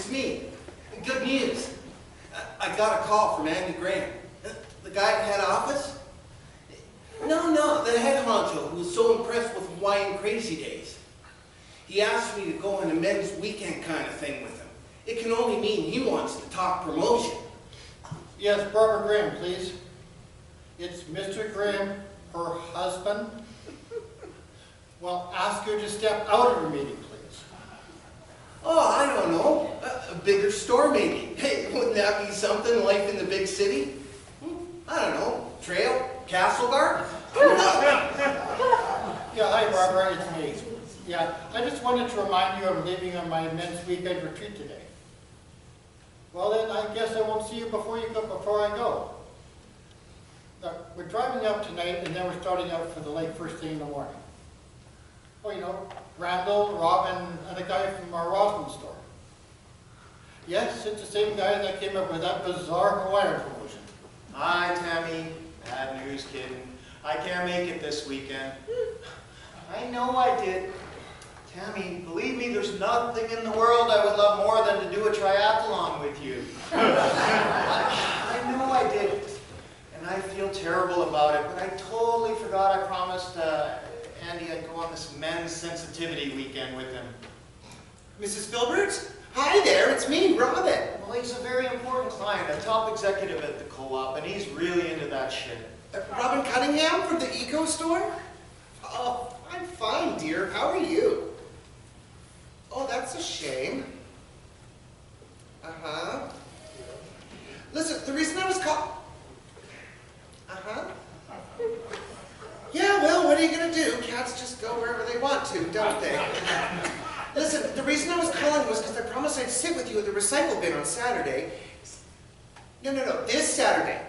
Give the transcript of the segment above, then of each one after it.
it's me. Good news. I got a call from Andy Graham. The guy at head office? No, the head honcho who was so impressed with Hawaiian Crazy Days. He asked me to go on a men's weekend kind of thing with him. It can only mean he wants to talk promotion. Yes, Barbara Graham, please. It's Mr. Graham, her husband. Well, ask her to step out of her meeting, please. Oh, I don't know. A bigger store maybe. Hey, wouldn't that be something, life in the big city? I don't know. Trail? Castle Guard? Yeah, hi Barbara, it's me. Yeah, I just wanted to remind you I'm leaving on my men's weekend retreat today. Well then, I guess I won't see you before I go. Look, we're driving up tonight and then we're starting out for the lake first thing in the morning. Oh, you know, Randall, Robin, and a guy from our Rossman store. Yes, it's the same guy that came up with that bizarre Hawaiian promotion. Hi, Tammy. Bad news, kid. I can't make it this weekend. I know I did. Tammy, believe me, there's nothing in the world I would love more than to do a triathlon with you. I know I did. And I feel terrible about it, but I totally forgot I promised Andy I'd go on this men's sensitivity weekend with him. Mrs. Filbert? Hi there, it's me, Robin. Well, he's a very important client, a top executive at the co-op, and he's really into that shit. Robin Cunningham from the Eco Store? Oh, I'm fine, dear. How are you? Oh, that's a shame. Uh-huh. Listen, the reason I was called... Uh-huh. Yeah, well, what are you going to do? Cats just go wherever they want to, don't they? Listen, the reason I was calling was because I promised I'd sit with you at the recycle bin on Saturday. No, this Saturday.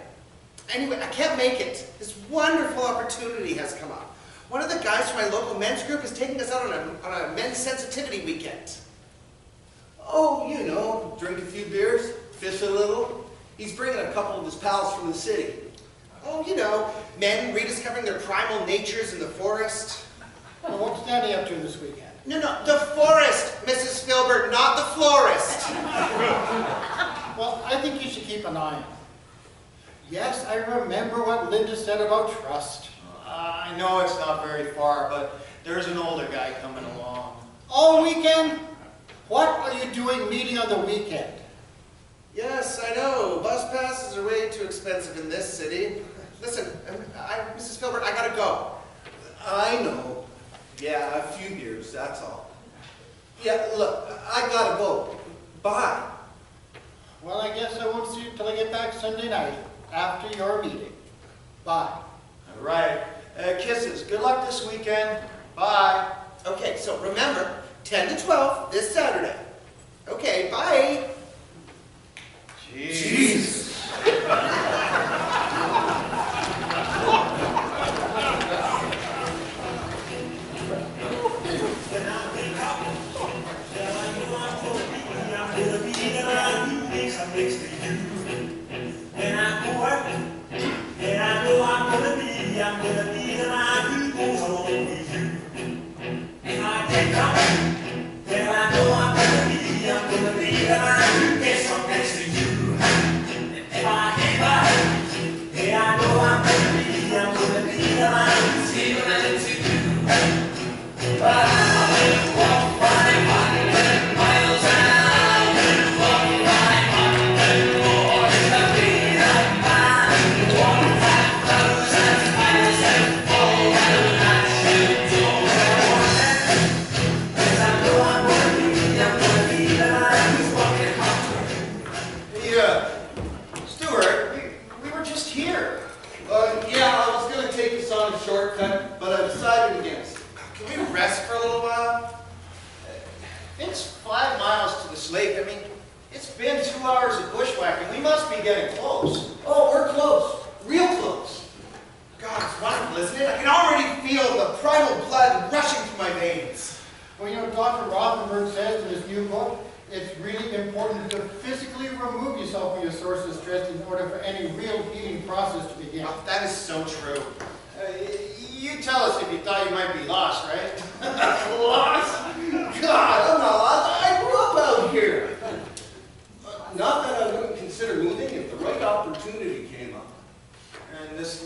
Anyway, I can't make it. This wonderful opportunity has come up. One of the guys from my local men's group is taking us out on a men's sensitivity weekend. Oh, you know, drink a few beers, fish a little. He's bringing a couple of his pals from the city. Oh, you know, men rediscovering their primal natures in the forest. Well, what's Danny up to this weekend? No, the forest, Mrs. Filbert, not the florist. Well, I think you should keep an eye on him. Yes, I remember what Linda said about trust. I know it's not very far, but there's an older guy coming along. All weekend? What are you doing meeting on the weekend? Yes, I know. Bus passes are way too expensive in this city. Listen, Mrs. Filbert, I gotta go. I know. Yeah, a few beers, that's all. Yeah, look, I gotta go. Bye. Well, I guess I won't see you till I get back Sunday night, after your meeting. Bye. All right. Kisses. Good luck this weekend. Bye. Okay, so remember, 10 to 12 this Saturday. Okay, bye. Jeez.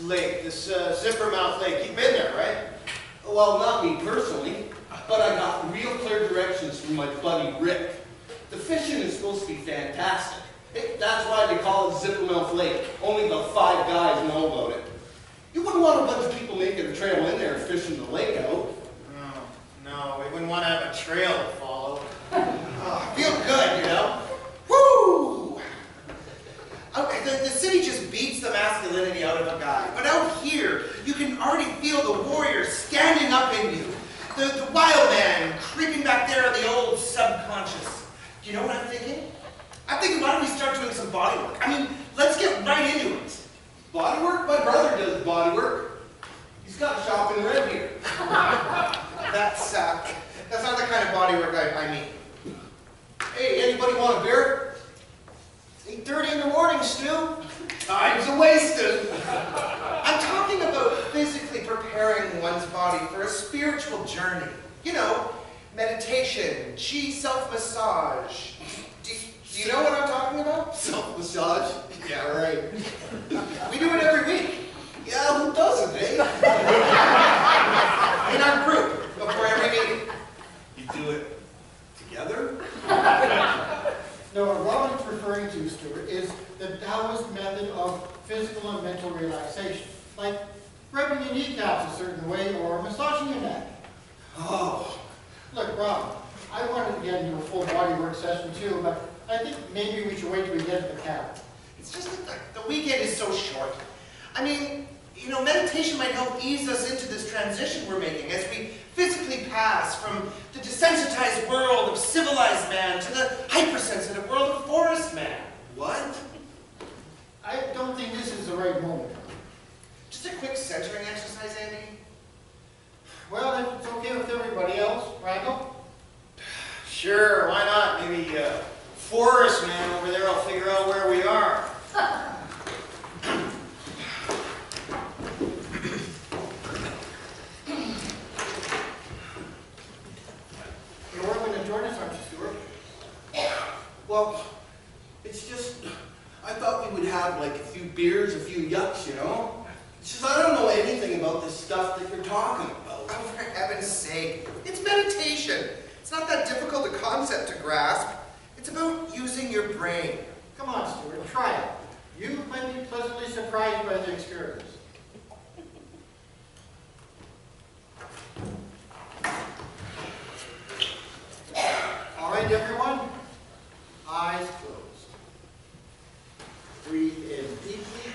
lake, this Zippermouth Lake. You've been there, right? Well, not me personally, but I got real clear directions from my buddy Rick. The fishing is supposed to be fantastic. That's why they call it Zippermouth Lake. Only the 5 guys know about it. You wouldn't want a bunch of people making a trail in there fishing the lake out. No, we wouldn't want to have a trail to follow. Oh, feel good, you know? Woo! The city just beats the masculinity out of a guy. But out here, you can already feel the warrior standing up in you. The wild man creeping back there in the old subconscious. Do you know what I'm thinking? I'm thinking, why don't we start doing some body work? I mean, let's get right into it. Body work? My brother does body work. He's got a shop in Red here. That's not the kind of body work I mean. Hey, anybody want a beer? It's 8:30 in the morning, Stu. Time's a wasted. I'm talking about physically preparing one's body for a spiritual journey. You know, meditation, chi self-massage. Do you know what I'm talking about? Self-massage? Yeah, right. We do it every week. Yeah, who doesn't, eh? In our group, before every meeting. You do it together? No, what Robin's referring to, Stuart, is the Taoist method of physical and mental relaxation, like rubbing your kneecaps a certain way or massaging your neck. Oh. Look, Robin, I wanted to get into a full body work session too, but I think maybe we should wait till we get to the cabin. It's just that the weekend is so short. I mean, you know, meditation might help ease us into this transition we're making as we physically pass from the desensitized world of civilized man to the hypersensitive world of forest man. What? I don't think this is the right moment. Just a quick centering exercise, Andy. Well, if it's okay with everybody else, Randall? Sure, why not? Maybe Forest Man over there will figure out where we are. You're going to join us, aren't you, Stuart? Well, it's just, I thought we would have like a few beers, a few yucks, you know? It's just, I don't know anything about this stuff that you're talking about. Oh, for heaven's sake. It's meditation. It's not that difficult a concept to grasp. It's about using your brain. Come on, Stuart, try it. You might be pleasantly surprised by the experience. All right, everyone. Eyes closed. Breathe in deeply.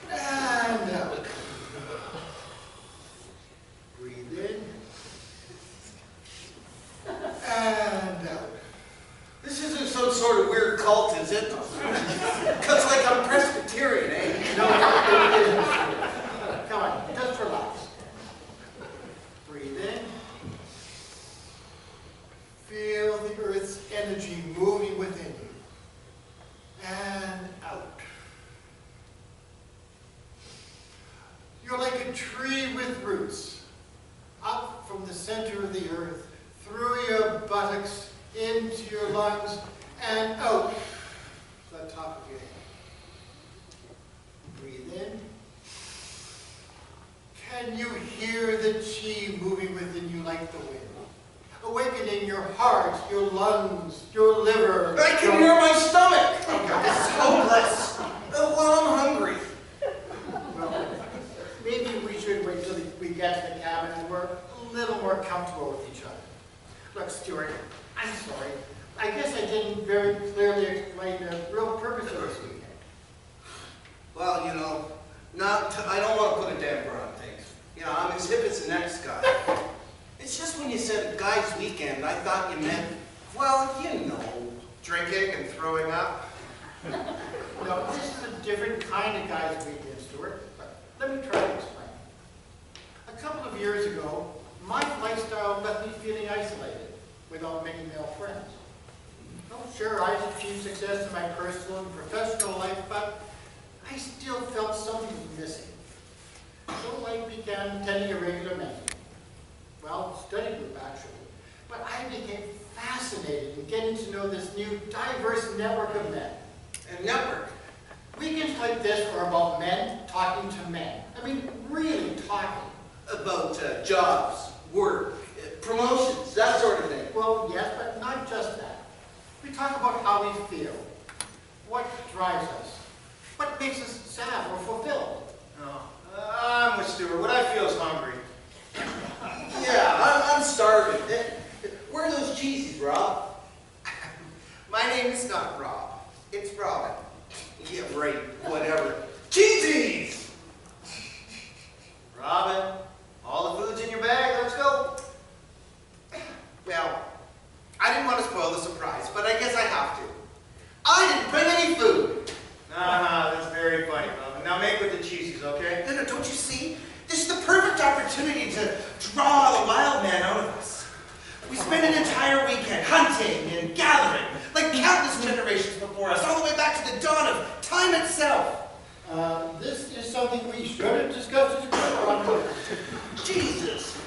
And out. Breathe in. And out. This isn't some sort of weird cult, is it? Cuts like I'm Presbyterian, eh? No, it isn't. Come on, just relax. Breathe in. Feel the earth's energy moving within you. And out. You're like a tree with roots. Up from the center of the earth, through your buttocks, into your lungs, and out to the top of your head. Breathe in. Can you hear the chi moving within you like the wind? Awakening your heart, your lungs, your liver. I can hear my stomach! It's hopeless. Well, I'm hungry. Well, maybe we should wait till we get to the cabin and we're a little more comfortable with each other. Look, Stuart, I'm sorry. I guess I didn't very clearly explain the real purpose of this weekend. Well, you know, I don't want to put a damper on things. You know, I'm as hip as the next guy. It's just when you said guy's weekend, I thought you meant, well, you know. Drinking and throwing up. No, this is a different kind of guy's weekend, Stuart. But let me try to explain. A couple of years ago, my lifestyle left me feeling isolated without many male friends. Oh, sure, I achieved success in my personal and professional life, but I still felt something was missing. So I began attending a regular mentor. Well, study group, actually. But I became fascinated in getting to know this new, diverse network of men. And network. Weekends meetings like this are about men talking to men. I mean, really talking. About jobs, work, promotions, that sort of thing. Well, yes, but not just that. We talk about how we feel, what drives us, what makes us sad or fulfilled. No, I'm with Stuart. What I feel is hungry. Yeah, I'm starving. Where are those cheesies, Rob? My name is not Rob. It's Robin. Yeah, right. Whatever. Cheesies! Robin, all the food's in your bag. Let's go. Well, I didn't want to spoil the surprise, but I guess I have to. I didn't bring any food. That's very funny, Robin. Now make with the cheesies, okay? No, don't you see? This is the perfect opportunity to draw the wild man out of us. We spent an entire weekend hunting and gathering, like countless generations before us, all the way back to the dawn of time itself. This is something we should have discussed as a group. Jesus.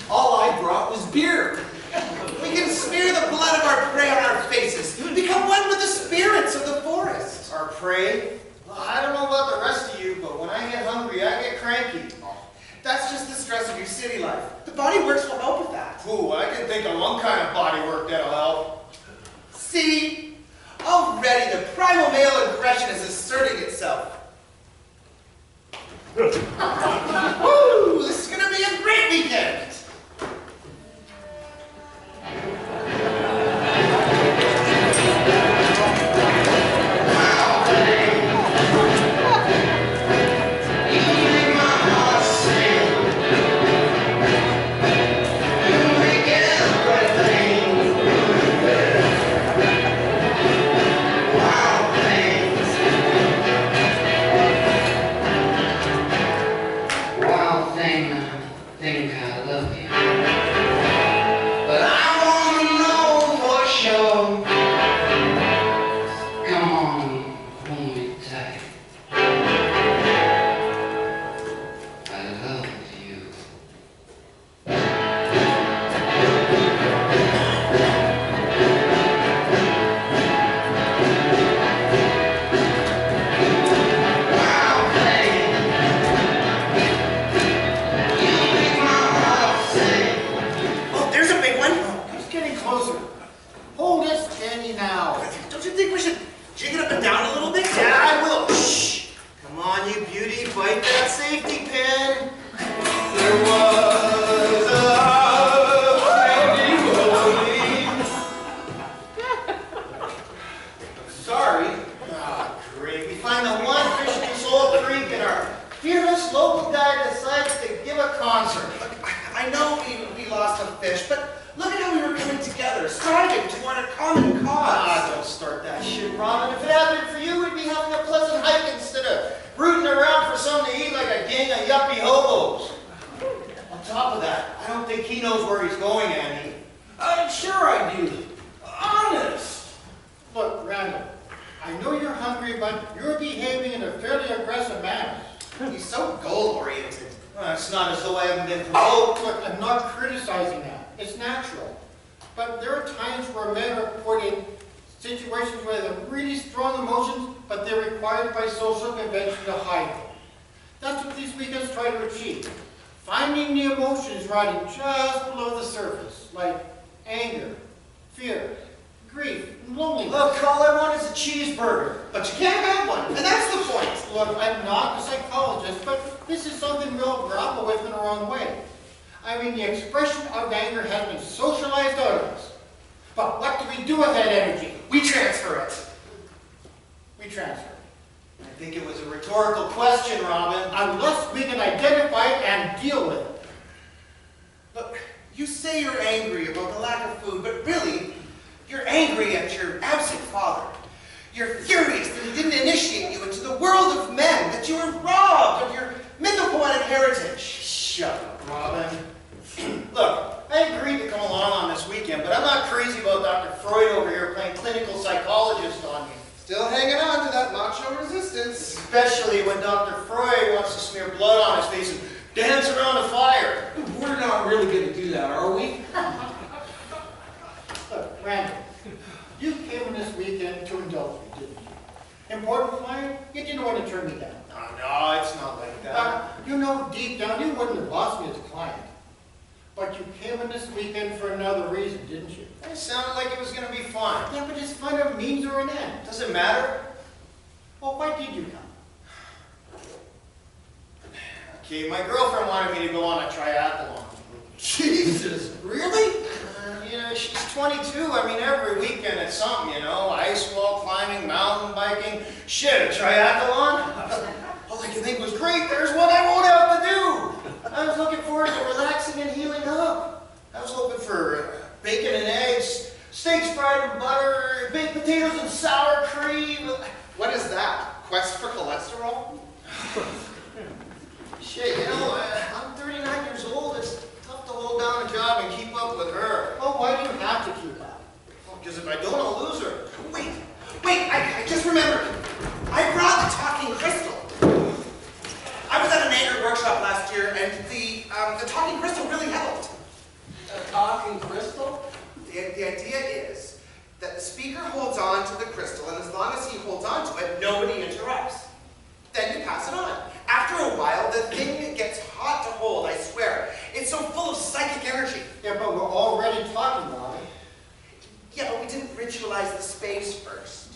All I brought was beer. We can smear the blood of our prey on our faces, become one with the spirits of the forest. Our prey? Well, I don't know about the rest of you, but when I get hungry, I get cranky. That's just the stress of your city life. The body works will help with that. Ooh, I can think of one kind of body work that'll help. See? Already the primal male aggression is asserting itself. Woo! This is going to be a great weekend! Important client? You didn't want to turn me down. No, it's not like that. You know deep down you wouldn't have lost me as a client. But you came in this weekend for another reason, didn't you? It sounded like it was going to be fun. Yeah, but is fun a means or an end? Does it matter? Well, why did you come? Okay, my girlfriend wanted me to go on a triathlon. Jesus, really? You know, she's 22. I mean, every weekend it's something, you know. Ice wall climbing, mountain biking. Shit, a triathlon? All I could think was, great, there's one I won't have to do. I was looking forward to relaxing and healing up. I was hoping for bacon and eggs, steaks fried in butter, baked potatoes and sour cream. What is that? Quest for cholesterol? Shit, you know, I'm 39 years old. It's tough to hold down a job and keep up with her. Well, why do you have to keep up? Because if I don't, I'll lose her. Wait, I just remembered. I brought the talking crystal. I was at an anchor workshop last year, and the talking crystal really helped. A talking crystal? The idea is that the speaker holds on to the crystal, and as long as he holds on to it, nobody interrupts. Then you pass it on. After a while, the thing gets hot to hold, I swear. It's so full of psychic energy. Yeah, but we're already talking, Robbie. Yeah, but we didn't ritualize the space first.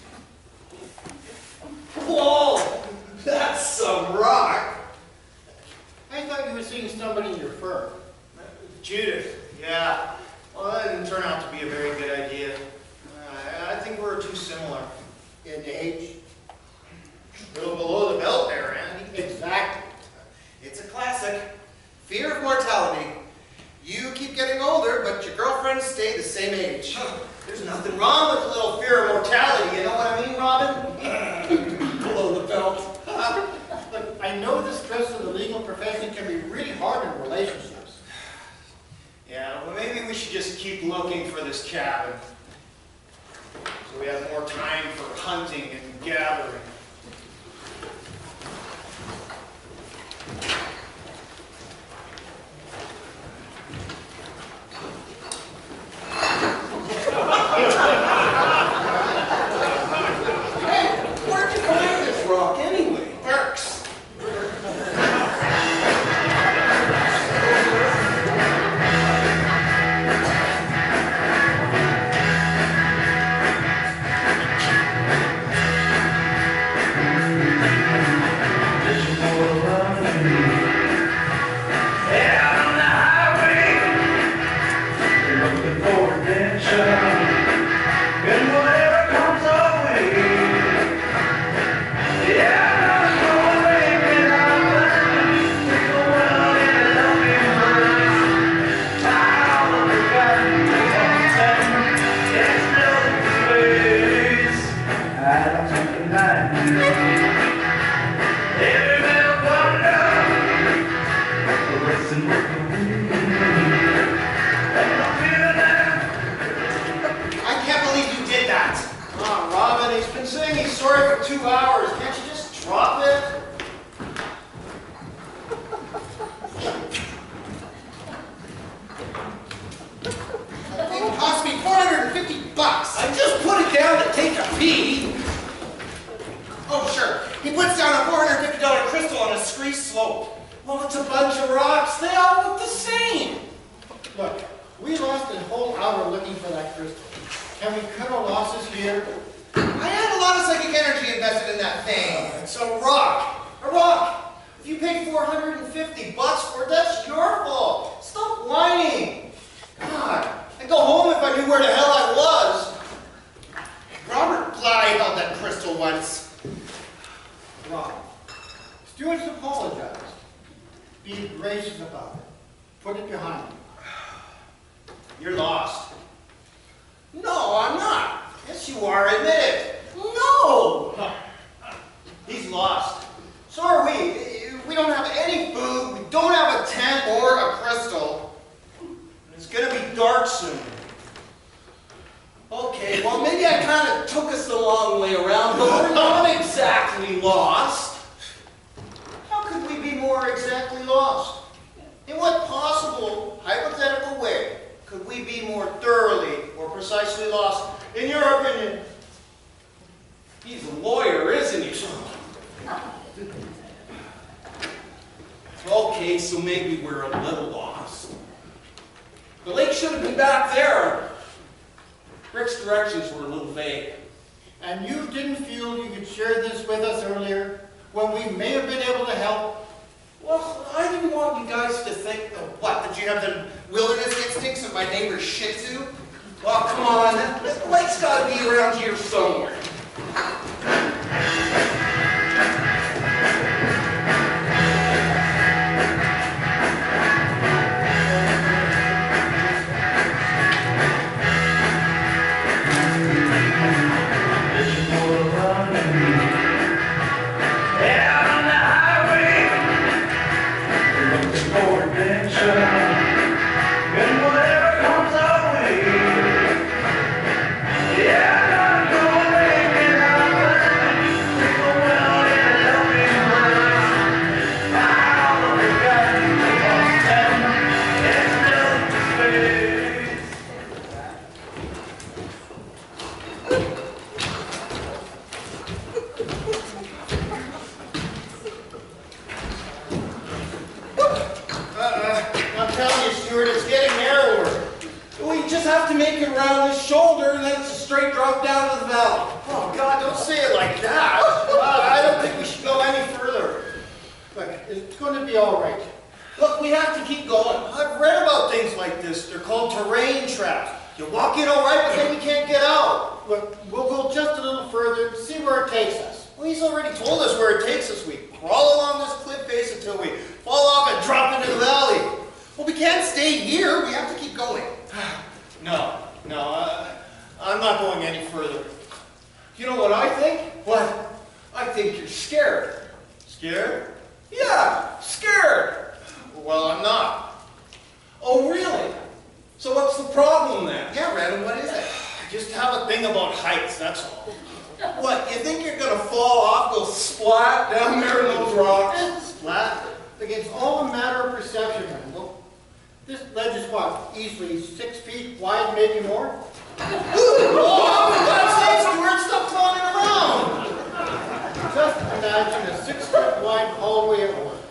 Whoa! That's some rock! I thought you were seeing somebody in your firm. Judith, yeah. Well, that didn't turn out to be a very good idea. I think we're too similar. In age? A little below the belt there, Andy. Exactly. It's a classic. Fear of mortality. You keep getting older, but your girlfriends stay the same age. There's nothing wrong with a little fear of mortality, you know what I mean, Robin? Below the belt. Look, I know the stress of the legal profession can be really hard in relationships. Yeah, well, maybe we should just keep looking for this cabin. So we have more time for hunting and gathering. Where'd you find this rock anyway? Burks. I can't believe you did that. Come on, Robin, he's been saying he's sorry for 2 hours. Can't you just drop it? That thing cost me $450. I just put it down to take a pee. Oh, sure. He puts down a $450 crystal on a scree slope. Well, it's a bunch of rocks. They all look the same. Look, we lost a whole hour looking for that crystal. Can we cut our losses here? I had a lot of psychic energy invested in that thing. It's a rock. A rock. If you paid $450 for it, that's your fault. Stop whining. God, I'd go home if I knew where the hell I was. Robert Bly held that crystal once. Rob, Stewart's apologized. Be gracious about it. Put it behind you. You're lost. No, I'm not. Yes, you are. Admit it. No! He's lost. So are we. We don't have any food. We don't have a tent Or a crystal. It's gonna be dark soon. Okay, well, maybe I kind of took us the long way around, but we're not exactly lost. How could we be more exactly lost? In what possible, hypothetical way could we be more thoroughly or precisely lost, in your opinion? He's a lawyer, isn't he? Okay, so maybe we're a little lost. The lake should have been back there. Rick's directions were a little vague. And you didn't feel you could share this with us earlier, when we may have been able to help? Well, I didn't want you guys to think, What, did you have the wilderness instincts of my neighbor's Shih Tzu? well, come on, the lake's got to be around here somewhere. I'm telling you, Stuart, it's getting narrower. We just have to make it around his shoulder, and then it's a straight drop down to the valley. Oh, God, don't say it like that. I don't think we should go any further. Look, it's going to be all right. Look, we have to keep going. I've read about things like this. They're called terrain traps. You walk in all right, but then you can't get out. Look, we'll go just a little further and see where it takes us. Well, he's already told us where it takes us. We crawl along this cliff face until we fall off and drop into the valley. Well, we can't stay here. We have to keep going. No, I'm not going any further. You know what I think? What? I think you're scared. Scared? Yeah, scared. Well, I'm not. Oh, really? So what's the problem then? Yeah, Randall, what is it? I just have a thing about heights, that's all. What, you think you're gonna fall off, go splat down there in those rocks? Splat? Look, it's all a matter of perception, Randall. This ledge is what, easily 6 feet wide, maybe more? Oh, for God's sake, Stuart, stop clowning around! Just imagine a 6-foot wide hallway at work.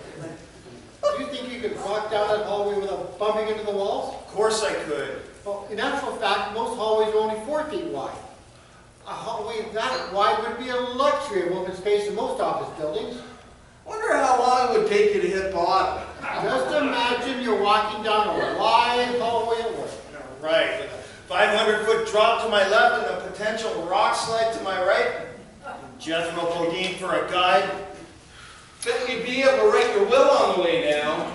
Do you think you could walk down that hallway without bumping into the walls? Of course I could. Well, in actual fact, most hallways are only 4 feet wide. A hallway that wide would be a luxury of open space in most office buildings. Wonder how long it would take you to hit bottom. Just imagine you're walking down a wide hallway at work. Right, with a 500-foot drop to my left and a potential rock slide to my right. Jethro Bodine for a guide. Bet you'd be able to write your will on the way down.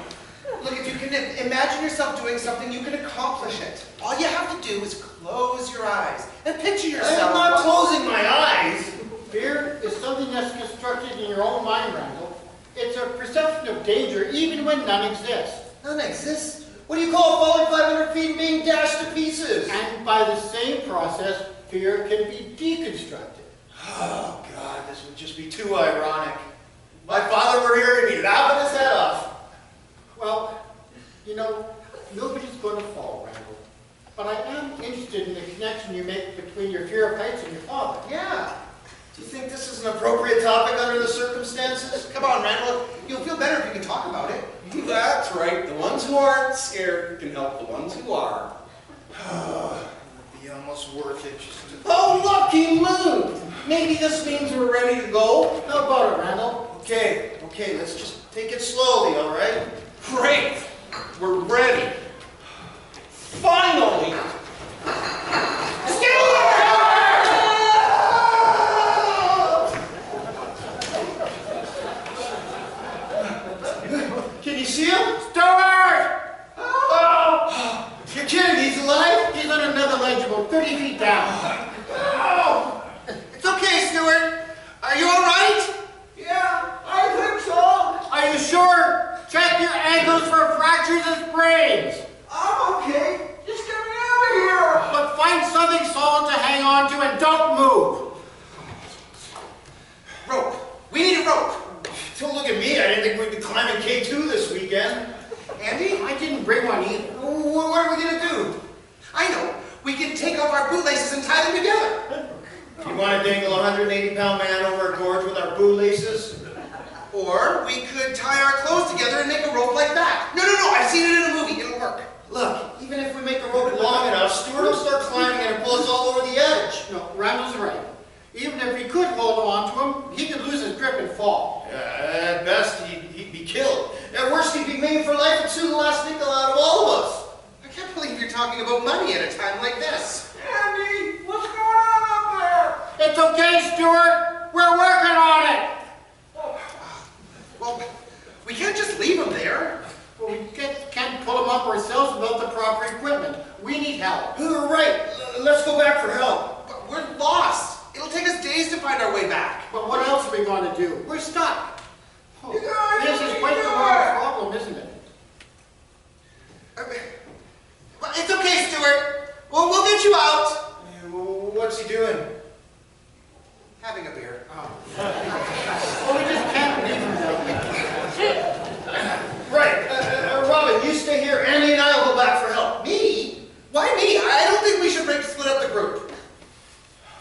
Look, if you can imagine yourself doing something, you can accomplish it. All you have to do is close your eyes and picture yourself. I'm not closing my eyes. Fear is something that's constructed in your own mind, Randall. It's a perception of danger even when none exists. None exists. What do you call falling 500 feet and being dashed to pieces? And by the same process, fear can be deconstructed. Oh, God, this would just be too ironic. If my father were here, he'd be laughing his head off. Well, you know, nobody's going to fall, Randall. But I am interested in the connection you make between your fear of heights and your father. Yeah. Do you think this is an appropriate topic under the circumstances? Come on, Randall. You'll feel better if you can talk about it. That's right. The ones who aren't scared can help the ones who are. It'd be almost worth it just to... Oh, look, he moved. Maybe this means we're ready to go. How about it, Randall? Okay, let's just take it slowly, all right? Great. We're ready. Finally. Can you see him? Stuart! Oh! You're kidding, he's alive? He's on another ledge about 30 feet down. Oh! It's okay, Stuart. Are you all right? Yeah, I think so. Are you sure? Check your ankles for fractures and sprains. I'm okay. Just get me out of here. But find something solid to hang on to and don't move. Rope. We need a rope. Don't look at me, I didn't think we'd be climbing K2 this weekend. Andy? I didn't bring one either. What are we gonna do? I know. We can take off our bootlaces and tie them together. You want to dangle a 180-pound man over a gorge with our bootlaces? Or we could tie our clothes together and make a rope like that. No, I've seen it in a movie. It'll work. Look, even if we make a rope long enough, Stuart will start climbing it and pull us all over the edge. No, Randall's right. Even if we could hold on to him, he could lose his grip and fall. At best, he'd be killed. At worst, he'd be maimed for life and sue the last nickel out of all of us. I can't believe you're talking about money at a time like this. Andy, what's going on up there? It's okay, Stuart. We're working on it. Well, we can't just leave him there. Well, we can't pull him up ourselves without the proper equipment. We need help. You're right. Let's go back for help. But we're lost. It'll take us days to find our way back. But what else are we going to do? We're stuck. Oh, You guys, this what is are quite you the doing? wrong problem, isn't it? Well, it's okay, Stuart. We'll get you out. What's he doing? Having a beer. Well, we just can't leave him there. Right. Robin, you stay here. Andy and I will go back for help. Me? Why me? I don't think we should split up the group.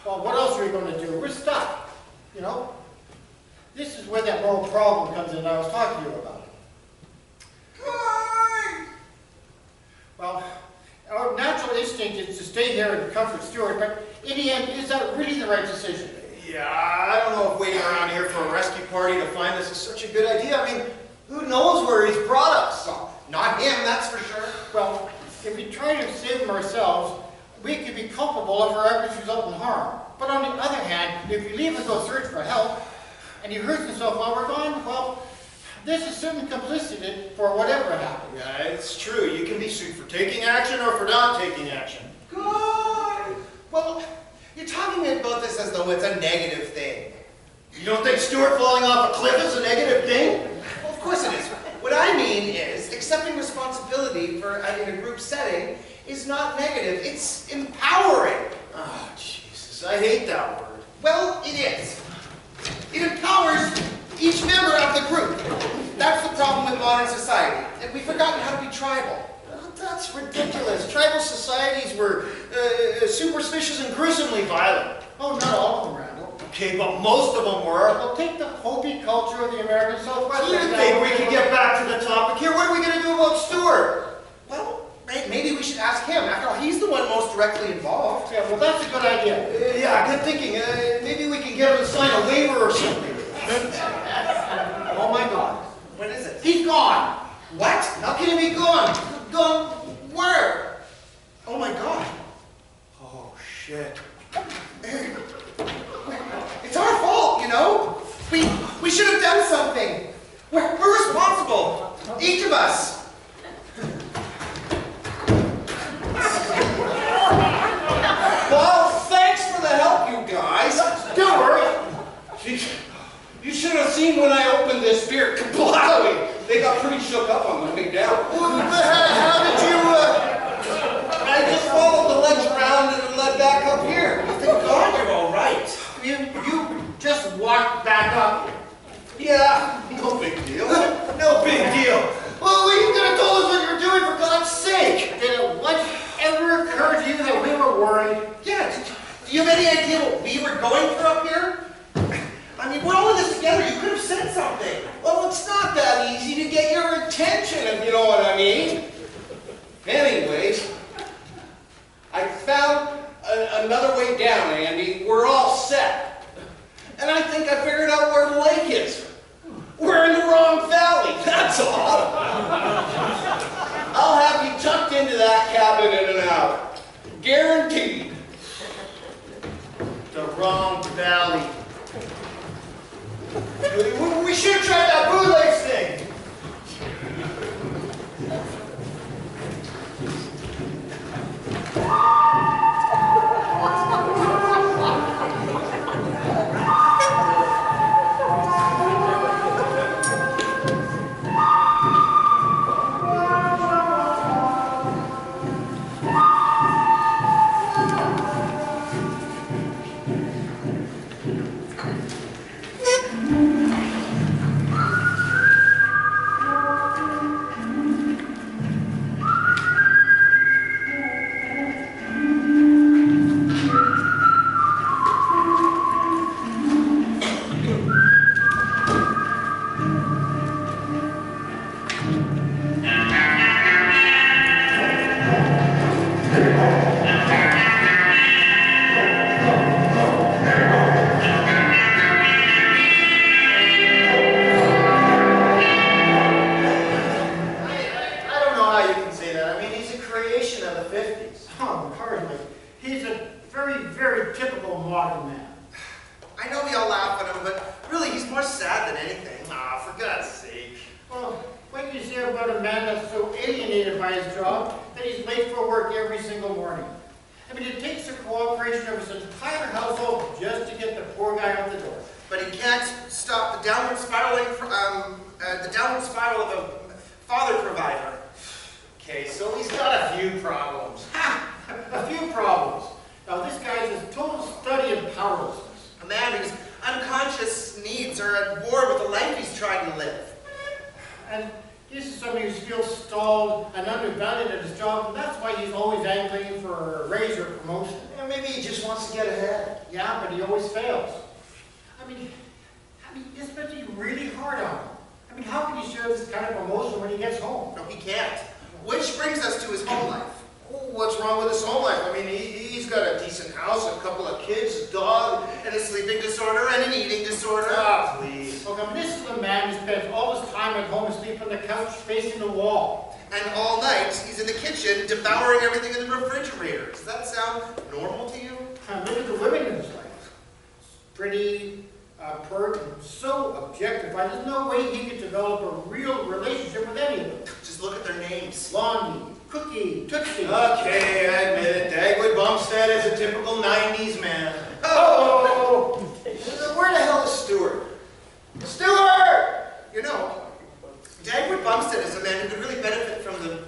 Well, what else are we going to do? We're stuck. You know? This is where that moral problem comes in I was talking to you about. Well, our natural instinct is to stay here and comfort Stuart, but in the end, is that really the right decision? Yeah, I don't know if waiting around here for a rescue party to find us is such a good idea. I mean, who knows where he's brought us? Well, not him, that's for sure. Well, if we try to save him ourselves, we could be culpable if our efforts result in harm. But on the other hand, if we leave and go search for help, and he hurts himself while we're gone, well, this is certain complicity for whatever happens. Yeah, it's true. You can be sued for taking action or for not taking action. God! Well, you're talking about this as though it's a negative thing. You don't think Stuart falling off a cliff is a negative thing? Well, of course it is. What I mean is, accepting responsibility for in a group setting is not negative. It's empowering. Oh, Jesus, I hate that word. Well, it is. It empowers each member of the group. That's the problem with modern society. And we've forgotten how to be tribal. Well, that's ridiculous. Tribal societies were superstitious and gruesomely violent. Oh, not all of them, Randall. Okay, but most of them were. Well, take the Hopi culture of the American Southwest. Do you think we can get back to the topic here? What are we going to do about Stuart? Well, maybe we should ask him. After all, he's the one most directly involved. Yeah, well, that's a good idea. Yeah, good thinking. Maybe we can get him to sign a waiver or something. Oh, my God. When is it? He's gone. What? How can he be gone? Gone where? Oh my God. Oh, shit. It's our fault, you know? We should have done something. We're responsible. Each of us. Well, thanks for the help, you guys. Stuart! You should have seen when I opened this beer. Kablowing! They got pretty shook up on the way down. How did you, I just followed the ledge around and led back up here. Thank God you're all right. You just walked back up. Yeah, no big deal. No big deal. Well, you could have told us what you were doing, for God's sake. Did it once ever occur to you that we were worried? Yeah, do you have any idea what we were going through up here? I mean, we're all in this together. You could have said something. Well, it's not that easy to get your attention, if you know what I mean. Anyways, I found another way down, Andy. We're all set. And I think I figured out where the lake is. We're in the wrong valley, that's all. I'll have you tucked into that cabin in an hour. Guaranteed. The wrong valley. We should have tried that bootlace thing. typical modern man. I know we all laugh at him, but really, he's more sad than anything. Ah, for God's sake. Well, what do you say about a man that's so alienated by his job that he's late for work every single morning? I mean, it takes the cooperation of his entire household just to get the poor guy out the door. But he can't stop the downward spiraling, the downward spiral of a father provider. Okay, so he's got a few problems. Ha! A few problems. Now, this guy is a total study in powerlessness. A man whose unconscious needs are at war with the life he's trying to live. And this is somebody who feels stalled and undervalued at his job, and that's why he's always angling for a raise or promotion. And maybe he just wants to get ahead. Yeah, but he always fails. I mean, this must be really hard on him. I mean, how can he share this kind of emotion when he gets home? No, he can't. Which brings us to his home life. Oh, what's wrong with his home life? I mean, he's got a decent house, a couple of kids, a dog. And a sleeping disorder and an eating disorder. Ah, please. Okay, but this is a man who spends all his time at home asleep on the couch facing the wall. And all night, he's in the kitchen devouring everything in the refrigerator. Does that sound normal to you? Look at the women in his life. Pretty, pert, and so objectified. There's no way he could develop a real relationship with any of them. Just look at their names. Blondie, Cookie, Tootsie. Okay, I admit it. Dagwood Bumstead is a typical 90s man. Oh! Where the hell is Stewart? Stewart! You know, Dagwood Bumstead is a man who could really benefit from the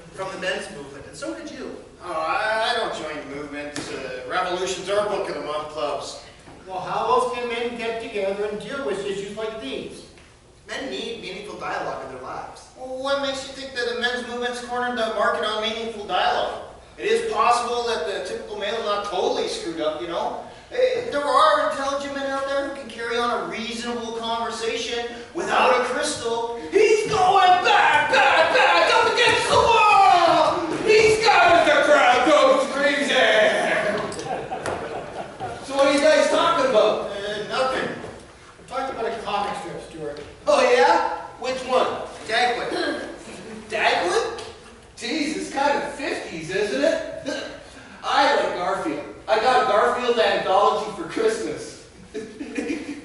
men's movement, and so could you. Oh, I don't join movements, revolutions, or book of the month clubs. Well, how else can men get together and deal with issues like these? Men need meaningful dialogue in their lives. Well, what makes you think that the men's movement's cornered the market on meaningful dialogue? It is possible that the typical male is not totally screwed up, you know? There are intelligent men out there who can carry on a reasonable conversation without a crystal. He's going back up against the wall! He's got it, the crowd goes crazy! So what are you guys talking about? Nothing. We're talking about a comic strip, Stuart. Oh yeah? Which one? Dagwood. Dagwood? Geez, it's kind of 50s, isn't it? I like Garfield. I got Garfield anthology for Christmas. Do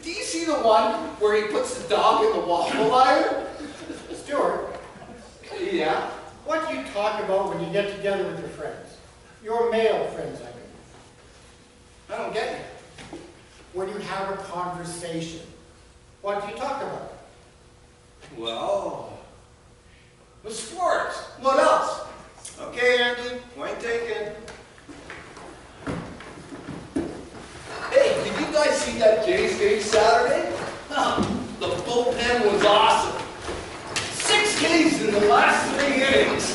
you see the one where he puts the dog in the waffle iron? Stuart, Yeah. what do you talk about when you get together with your friends? Your male friends, I mean. I don't get you. When you have a conversation, what do you talk about? Well, the sports. What else? Okay, Andy, point taken. Hey, did you guys see that Jays game Saturday? The bullpen was awesome. 6 Ks in the last 3 innings.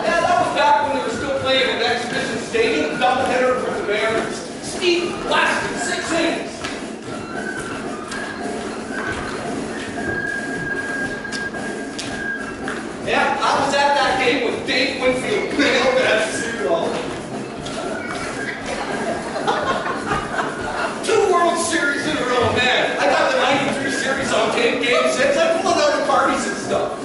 Yeah, that was back when they were still playing in Exhibition Stadium, doubleheader for the Mariners. Steve lasted 6 innings. Yeah, I was at that game with Dave Winfield. That's Two World Series in a row, man. I got the 93 series on tape, game 6. I pulled out the parties and stuff.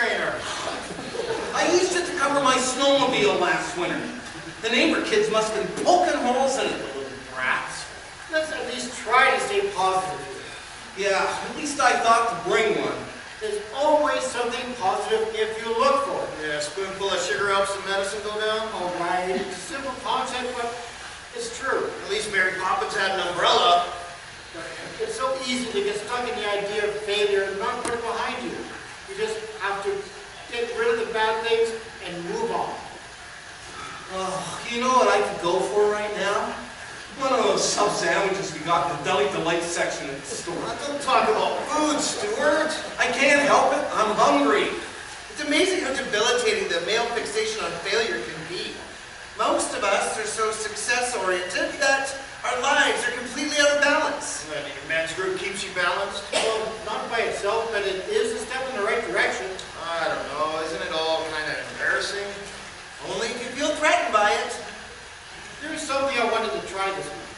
trainer. I used it to cover my snowmobile last winter. The neighbor kids must have been poking holes in it, the little brats. Let's at least try to stay positive. Yeah, at least I thought to bring one. There's always something positive if you look for it. Yeah, a spoonful of sugar helps the medicine go down. All right, it's a simple concept, but it's true. At least Mary Poppins had an umbrella. It's so easy to get stuck in the idea of failure and not put it behind you. You just have to get rid of the bad things and move on. Oh, you know what I could go for right now? One of those sub sandwiches we got in the Deli Delight section at the store. Don't talk about food, Stuart. I can't help it. I'm hungry. It's amazing how debilitating the male fixation on failure can be. Most of us are so success-oriented that our lives are completely out of balance. Well, your men's group keeps you balanced? Well, not by itself, but it is a step in the right direction. I don't know. Isn't it all kind of embarrassing? Only if you feel threatened by it. There's something I wanted to try this week.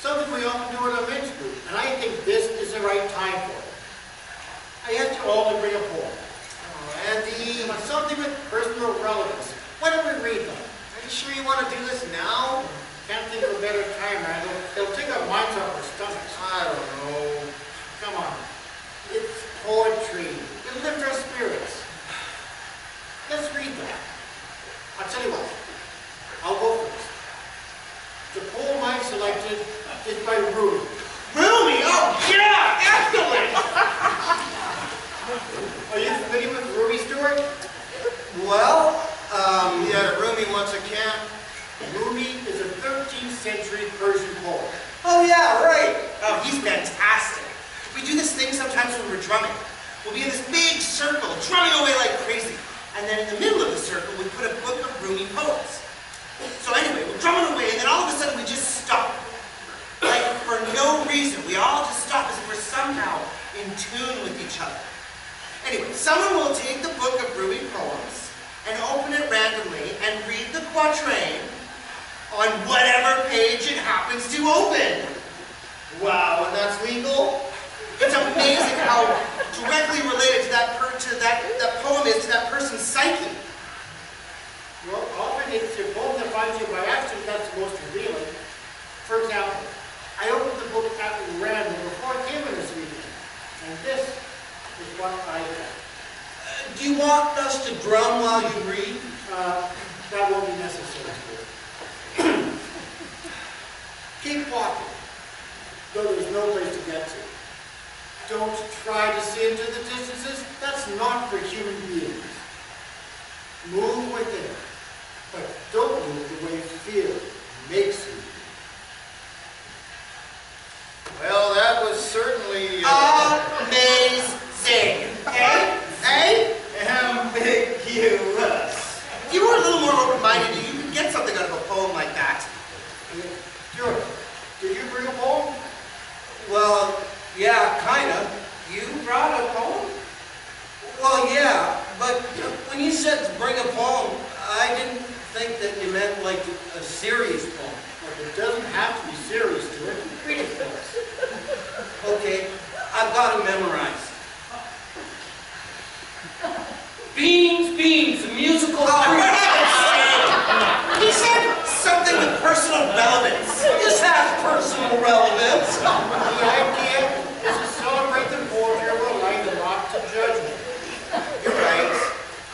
Something we often do in our men's group, and I think this is the right time for it. I asked you all to bring a poem. Oh, Andy. Something with personal relevance. Why don't we read them? Are you sure you want to do this now? Can't think of a better time, Randall. They'll take our minds off our stomachs. I don't know. Come on. It's poetry. It'll lift our spirits. Let's read them. I'll tell you what. I'll go first. The poem I've selected is by Rumi. Rumi! Oh, yeah! Excellent! Are you familiar with Rumi, Stuart? Well, he had a roomie once at camp. Rumi is a 13th century Persian poet. Oh, yeah, right. Oh, he's fantastic. We do this thing sometimes when we're drumming. We'll be in this big circle, drumming away like crazy. And then in the middle of the circle, we put a book of Rumi poems. So anyway, we're drumming away, and then all of a sudden we just stop. Like, for no reason. We all just stop as if we're somehow in tune with each other. Anyway, someone will take the book of Rumi poems and open it randomly and read the quatrain on whatever page it happens to open. Wow, and that's legal? It's amazing how directly related to that poem is to that person's psyche. Well, often it's your poem that finds you by accident that's the most revealing. For example, I opened the book at random before I came in this weekend, and this is what I got. Do you want us to drum while you read? That won't be necessary. Keep walking, though there's no place to get to. Don't try to see into the distances. That's not for human beings. Move within, but don't move the way fear makes you. Well, that was certainly... Amazing. Eh? Eh? ambiguous. If you were a little more open-minded, you could get something out of a poem like that. Stuart, did you bring a poem? Well, yeah, kinda. You brought a poem? Well, yeah, but when you said to bring a poem, I didn't think that you meant like a serious poem. Well, it doesn't have to be serious, Stuart. Read it for us. Okay, I've got it memorized. Beans, beans, a musical He said something with personal relevance. This has personal relevance. The idea is to celebrate the poetry of our life and not to judge it. You're right.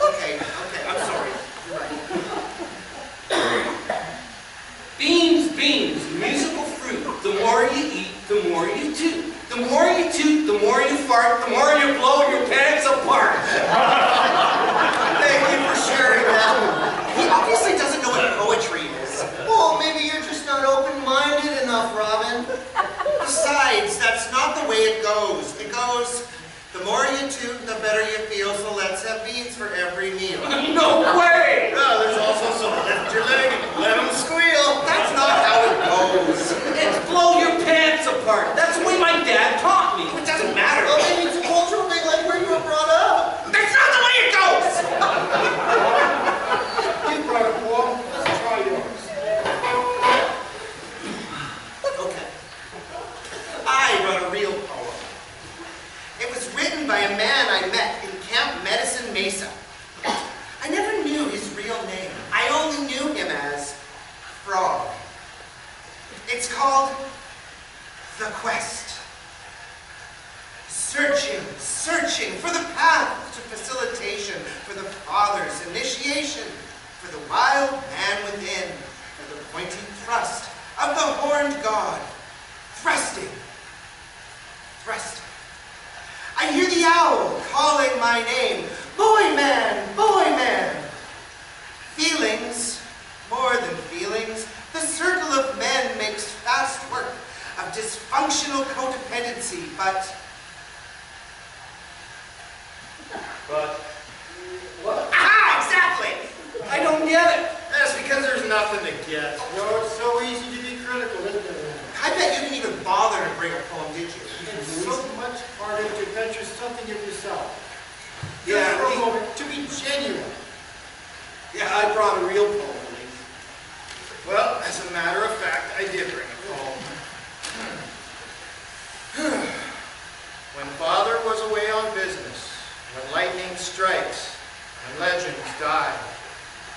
Okay, I'm sorry. You're right. Beans, beans, musical fruit. The more you eat, the more you toot. The more you toot, the more you fart, the more you blow your pants apart. Thank you for sharing that. He obviously doesn't know what poetry is. Well, maybe you're just not open-minded enough, Robin. Besides, that's not the way it goes. It goes, the more you toot, the better you feel, so let's have beans for every meal. No way! Well, there's also some lift your leg and let them squeal. That's not how it goes. It's blow your pants apart. That's the way my dad taught me. It doesn't matter. Well, maybe it's a cultural thing like where you were brought up. That's not the way it goes! You brought a poem. Let's try yours. Okay. I wrote a real poem. It was written by a man I met in Camp Medicine emotional codependency, but What? aha, exactly. I don't get it. That's because there's nothing to get. You know, it's so easy to be critical, isn't it, Randall? I bet you didn't even bother to bring a poem, did you? It's so much harder to venture something of yourself. Yeah, Just for a moment, to be genuine. Yeah, I brought a real poem, Lee. Well, as a matter of fact, I did bring a poem. When Father was away on business, when lightning strikes, when legends die,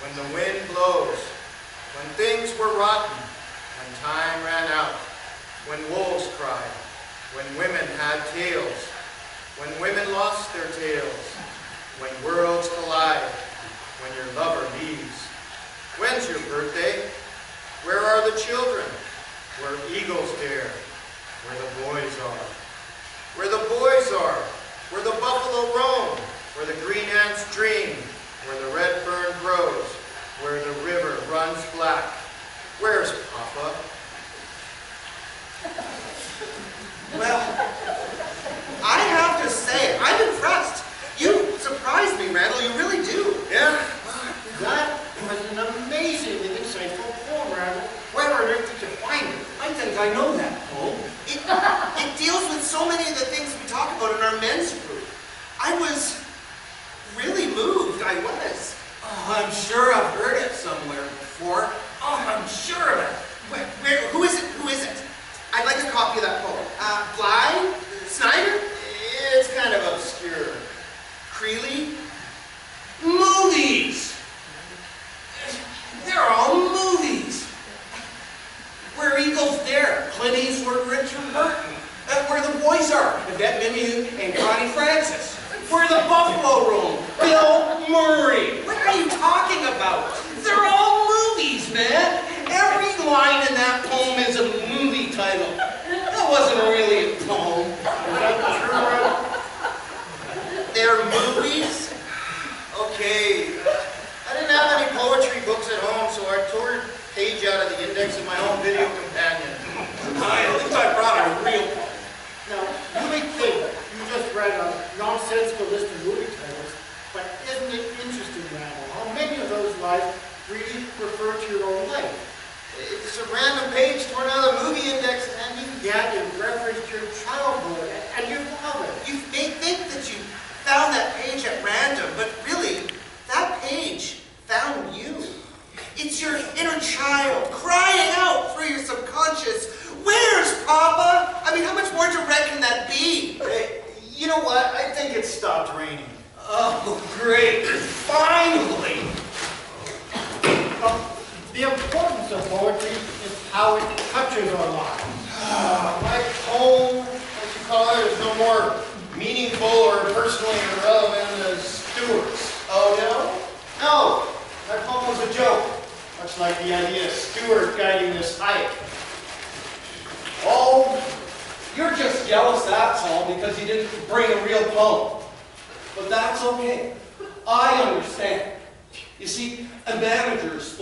when the wind blows, when things were rotten, when time ran out, when wolves cried, when women had tails, when women lost their tails, when worlds collide, when your lover leaves. When's your birthday? Where are the children? Where eagles dare, where the boys are. Where the boys are, where the buffalo roam, where the green ants dream, where the red fern grows, where the river runs black. Where's Papa? Well, I have to say, I'm impressed. You surprised me, Randall. You really do. Yeah? That was an amazingly insightful poem, Randall. Where on earth did you find it? I think I know that poem. It deals with so many of the things we talk about in our men's group. I was really moved. I was. Oh, I'm sure I've heard it somewhere before. Oh, I'm sure of it. Who is it? Who is it? I'd like a copy of that poem. Bly? Snyder? It's kind of obscure. Creeley? Movies! They're all movies. Where Eagles Dare, Clint Eastwood, Richard Burton. Where the boys are, Yvette Mimieux and Connie Francis. Where the buffalo roam, Bill Murray. What are you talking about? They're all movies, man. Every line in that poem is a movie title. That wasn't really a poem. Is that true, Randall? They're movies? Okay. I didn't have any poetry books at home, so I tore a page out of the index of my own video companion. At least I brought a real poem. Now, you may think you just read a nonsensical list of movie titles, but isn't it interesting, Randall, how many of those lines really refer to your own life? It's a random page torn out of the movie index, Andy. Yet it referenced your childhood and your father. You may think that you found that page at random, but really, that page found you. It's your inner child crying out through your subconscious. Where's Papa? I mean, how much more direct can that be? Hey, you know what? I think it stopped raining. Oh, great. Finally. The importance of poetry is how it touches our lives. My poem, what you call it, is no more meaningful or personally irrelevant as Stuart's. Oh, no? No, my poem was a joke, much like the idea of Stuart guiding this hike. Oh, you're just jealous, that's all, because you didn't bring a real poem. But that's okay. I understand. You see, a manager's